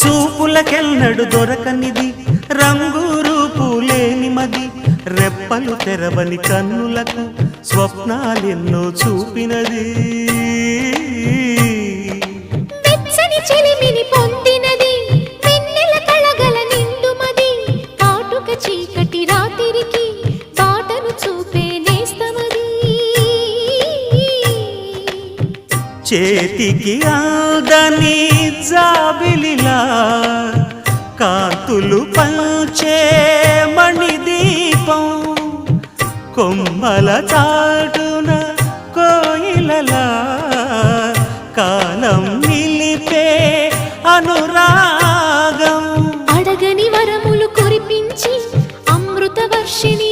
చూపులకెన్నడు దొరకనిది రంగు రూపు లేని మది రెప్పలు తెరవని కన్నులకు స్వప్నాలెన్నో చూపినది వెచ్చని చెలిమిని పొందినది వెన్నెల కళగల నిండుమది కాటుక చీకటి రాత్రికి బాటను చూపే నేస్తమది చేతికి ఆదని జాబిలిలా కాంతులు పంచే మణిదీపం కొమ్మల చాటున కోయిలలా కాలం నిలిపే అనురాగం అడగని వరములు కురిపించి అమృత వర్షిణి